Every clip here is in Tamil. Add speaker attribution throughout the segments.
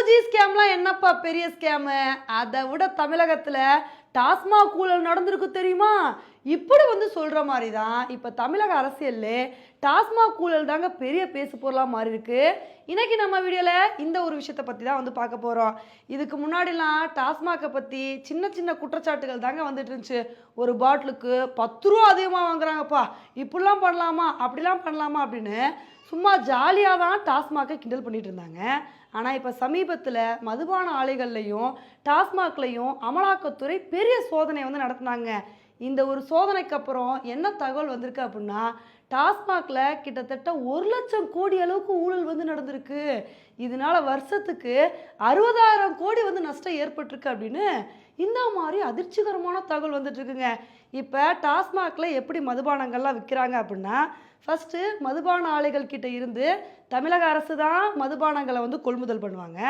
Speaker 1: 2G ஸ்கேம்லாம் என்னப்பா பெரிய ஸ்கேமு? அதை விட தமிழகத்துல டாஸ்மாக் ஊழல் நடந்திருக்கு தெரியுமா? இப்படி சொல்ற மாதிரி தான் இப்போ தமிழக அரசியல்ல டாஸ்மாக் ஊழல் தாங்க பெரிய பேசு பொருளாக மாறி இருக்கு. இன்னைக்கு நம்ம வீடியோல இந்த ஒரு விஷயத்தை பத்தி தான் பார்க்க போறோம். இதுக்கு முன்னாடிலாம் டாஸ்மாகை பத்தி சின்ன சின்ன குற்றச்சாட்டுகள் தாங்க வந்துட்டு இருந்துச்சு. ஒரு பாட்டிலுக்கு 10 ரூபா அதிகமாக வாங்குறாங்கப்பா, இப்படிலாம் பண்ணலாமா அப்படிலாம் பண்ணலாமா அப்படின்னு சும்மா ஜாலியாக தான் டாஸ்மாகை கிண்டல் பண்ணிட்டு இருந்தாங்க. ஆனால் இப்போ சமீபத்தில் மதுபான ஆலைகள்லையும் டாஸ்மாக்லையும் அமலாக்கத்துறை பெரிய சோதனை நடத்தினாங்க. இந்த ஒரு சோதனைக்கு அப்புறம் என்ன தகவல் வந்திருக்கு அப்படின்னா, டாஸ்மாக்ல கிட்டத்தட்ட 1 லட்சம் கோடி அளவுக்கு ஊழல் நடந்திருக்கு. இதனால வருஷத்துக்கு 60,000 கோடி நஷ்டம் ஏற்பட்டிருக்கு அப்படின்னு இந்த மாதிரி அதிர்ச்சிகரமான தகவல் வந்துட்டு இருக்குங்க. இப்போ டாஸ்மாக்ல எப்படி மதுபானங்கள்லாம் விற்கிறாங்க அப்படின்னா, ஃபஸ்ட்டு மதுபான ஆலைகள் கிட்ட இருந்து தமிழக அரசு தான் மதுபானங்களை கொள்முதல் பண்ணுவாங்க.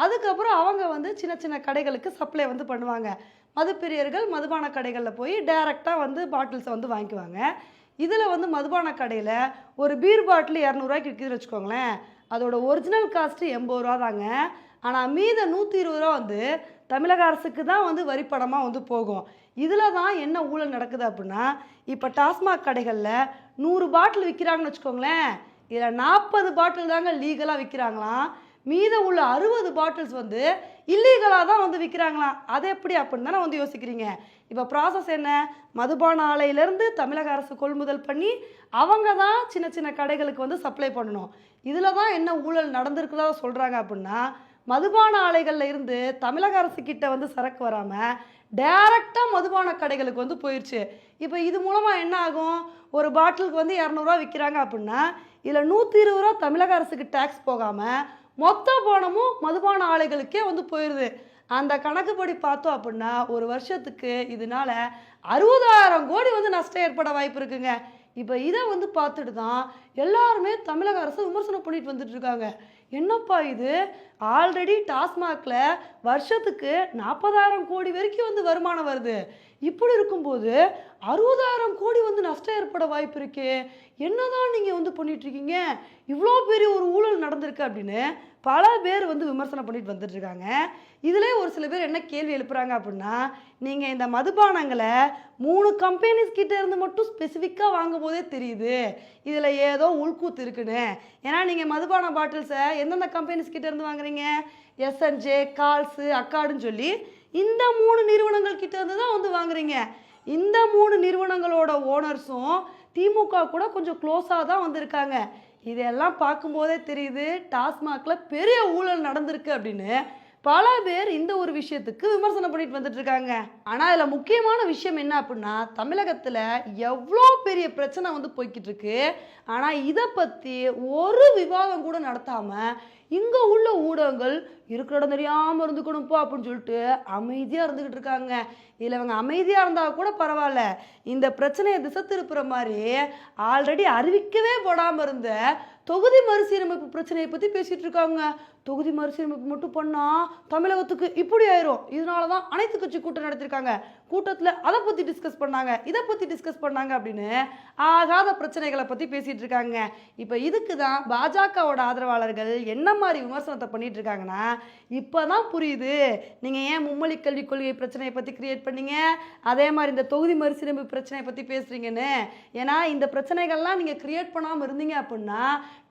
Speaker 1: அதுக்கப்புறம் அவங்க சின்ன சின்ன கடைகளுக்கு சப்ளை பண்ணுவாங்க. மதுப்பிரியர்கள் மதுபான கடைகளில் போய் டைரெக்டாக பாட்டில்ஸை வாங்கிக்குவாங்க. இதில் மதுபான கடையில் ஒரு பீர் பாட்டில் 200 விற்கிதுன்னு வச்சுக்கோங்களேன். அதோட ஒரிஜினல் காஸ்ட்டு 80 ரூபா தாங்க. ஆனால் மீத 120 ரூபா தமிழக அரசுக்கு தான் வரி பணமாக போகும். இதில் தான் என்ன ஊழல் நடக்குது அப்படின்னா, இப்போ டாஸ்மாக் கடைகளில் 100 பாட்டில் விற்கிறாங்கன்னு வச்சுக்கோங்களேன். இதில் 40 பாட்டில் தாங்க லீகலாக விற்கிறாங்களாம். மீத உள்ள 60 பாட்டில்ஸ் இல்லீகலாக தான் விற்கிறாங்களாம். அது எப்படி அப்படின்னு தானே யோசிக்கிறீங்க. இப்போ ப்ராசஸ் என்ன? மதுபான ஆலையிலேருந்து தமிழக அரசு கொள்முதல் பண்ணி அவங்க தான் சின்ன சின்ன கடைகளுக்கு சப்ளை பண்ணணும். இதில் தான் என்ன ஊழல் நடந்திருக்குதா சொல்கிறாங்க அப்படின்னா, மதுபான ஆலைகளில் இருந்து தமிழக அரசு கிட்ட சரக்கு வராமல் டைரெக்டாக மதுபான கடைகளுக்கு போயிடுச்சு. இப்போ இது மூலமாக என்ன ஆகும்? ஒரு பாட்டிலுக்கு 200 ரூபா விற்கிறாங்க அப்படின்னா, இதில் 120 ரூபா தமிழக அரசுக்கு டேக்ஸ் போகாமல் மொத்த பணமும் மதுபான ஆலைகளுக்கே போயிடுது. அந்த கணக்குப்படி பார்த்தோம் அப்படின்னா ஒரு வருஷத்துக்கு இதனால 60,000 கோடி நஷ்டம் ஏற்பட வாய்ப்பு இருக்குங்க. இப்போ இதை பார்த்துட்டு தான் எல்லாருமே தமிழக அரசு விமர்சனம் பண்ணிட்டு வந்துட்டு இருக்காங்க. என்னப்பா இது, ஆல்ரெடி டாஸ்மாக்ல வருஷத்துக்கு 40,000 கோடி வரைக்கும் வருமானம் வருது. இப்படி இருக்கும்போது 60,000 கோடி நஷ்டம் ஏற்பட வாய்ப்பு இருக்கு. என்னதான் நீங்க பண்ணிட்டு இருக்கீங்க? இவ்வளோ பெரிய ஒரு ஊழல் நடந்திருக்கு அப்படின்னு பல பேர் விமர்சனம் பண்ணிட்டு வந்துட்டு இருக்காங்க. இதுல ஒரு சில பேர் என்ன கேள்வி எழுப்புறாங்க அப்படின்னா, நீங்க இந்த மதுபானங்களை 3 கம்பெனிஸ் கிட்ட இருந்து மட்டும் ஸ்பெசிஃபிக்கா வாங்கும் போதே தெரியுது இதுல ஏதோ உள்கூத்து இருக்குன்னு. ஏன்னா நீங்க மதுபான பாட்டில்ஸை எந்தெந்த கம்பெனிஸ் கிட்ட இருந்து வாங்குறீங்க? எஸ்என்ஜே, கால்ஸ், அக்காடுன்னு சொல்லி இந்த 3 நிறுவனங்கள் கிட்ட இருந்து தான் வாங்குறீங்க. இந்த 3 நிறுவனங்களோட ஓனர்ஸும் திமுக கூட கொஞ்சம் க்ளோஸாக தான் வந்திருக்காங்க. இதெல்லாம் பார்க்கும்போதே தெரியுது டாஸ்மாக்ல பெரிய ஊழல் நடந்திருக்கு அப்படின்னு பல பேர் இந்த ஒரு விஷயத்துக்கு விமர்சனம் பண்ணிட்டு வந்துட்டு இருக்காங்க. ஆனால் இதில் முக்கியமான விஷயம் என்ன அப்படின்னா, தமிழகத்தில் எவ்வளோ பெரிய பிரச்சனை போய்கிட்டு இருக்கு. ஆனால் இதை பற்றி ஒரு விவாதம் கூட நடத்தாமல் இங்கே உள்ள ஊடகங்கள் இருக்கிற இடம் தெரியாமல் இருந்துக்கணும்ப்பா அப்படின்னு சொல்லிட்டு அமைதியாக இருந்துக்கிட்டு இருக்காங்க. இதில் இவங்க அமைதியாக இருந்தால் கூட பரவாயில்ல, இந்த பிரச்சனையை திசை திருப்புற மாதிரி ஆல்ரெடி அறிவிக்கவே போடாமல் இருந்த தொகுதி மறுசீரமைப்பு பிரச்சனையை பற்றி பேசிகிட்டு இருக்காங்க. தொகுதி மறுசீரமைப்பு மட்டும் பண்ணால் தமிழகத்துக்கு இப்படி ஆயிரும். இதனால தான் அனைத்து கட்சி கூட்டம் நடத்திருக்காங்க. கூட்டத்தில் அதை பற்றி டிஸ்கஸ் பண்ணாங்க, இதை பற்றி டிஸ்கஸ் பண்ணாங்க அப்படின்னு ஆகாத பிரச்சனைகளை பற்றி பேசிகிட்டு இருக்காங்க. இப்போ இதுக்கு தான் பாஜகவோட ஆதரவாளர்கள் என்ன மாதிரி விமர்சனத்தை பண்ணிட்டு இருக்காங்கன்னா, இப்போ தான் புரியுது நீங்கள் ஏன் மும்மொழி கல்விக் கொள்கை பிரச்சனையை பற்றி கிரியேட் பண்ணீங்க, அதே மாதிரி இந்த தொகுதி மறுசீரமைப்பு பிரச்சனையை பற்றி பேசுகிறீங்கன்னு. ஏன்னா இந்த பிரச்சனைகள்லாம் நீங்கள் கிரியேட் பண்ணாமல் இருந்தீங்க அப்படின்னா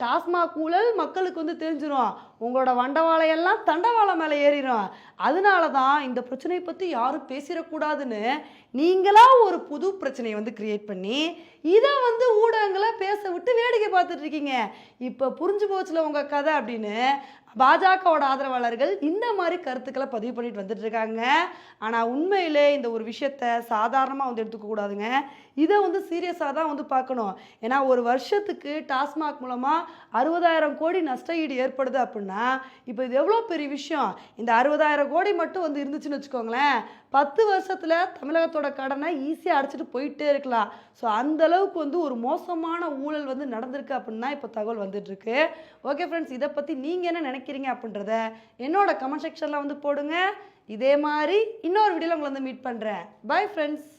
Speaker 1: டாஸ்மாக் ஊழல் மக்களுக்கு தெரிஞ்சிடும். உங்களோட வண்டவாளையெல்லாம் தண்டவாளம் மேலே ஏறிடும். அதனால தான் இந்த பிரச்சனையை பற்றி யாரும் பேசிடக்கூடாதுன்னு நீங்களா ஒரு புது பிரச்சனையை கிரியேட் பண்ணி இதை ஊடகங்களை பேச விட்டு வேடிக்கை பார்த்துட்டு இருக்கீங்க. இப்போ புரிஞ்சு போச்சுல உங்கள் கதை அப்படின்னு பாஜகவோட ஆதரவாளர்கள் இந்த மாதிரி கருத்துக்களை பதிவு பண்ணிட்டு வந்துட்டு இருக்காங்க. ஆனால் உண்மையிலே இந்த ஒரு விஷயத்தை சாதாரணமாக எடுத்துக்க கூடாதுங்க. இதை சீரியஸாக தான் பார்க்கணும். ஏன்னா ஒரு வருஷத்துக்கு டாஸ்மாக் மூலமாக 60,000 கோடி நஷ்ட ஈடு ஏற்படுது அப்படின்னா இப்போ இது எவ்வளோ பெரிய விஷயம். இந்த 60,000 கோடி மட்டும் இருந்துச்சுன்னு வச்சுக்கோங்களேன், 10 வருஷத்தில் தமிழகத்தோட கடனை ஈஸியாக அடைச்சிட்டு போயிட்டே இருக்கலாம். ஸோ அந்தளவுக்கு ஒரு மோசமான ஊழல் நடந்திருக்கு அப்படின்னா இப்போ தகவல் வந்துட்டுருக்கு. ஓகே ஃப்ரெண்ட்ஸ், இதை பற்றி நீங்கள் என்ன நினைக்கிறீங்க அப்படின்றத என்னோட கமெண்ட் செக்ஷனில் போடுங்க. இதே மாதிரி இன்னொரு வீடியோவில் உங்களை மீட் பண்ணுறேன். Bye friends.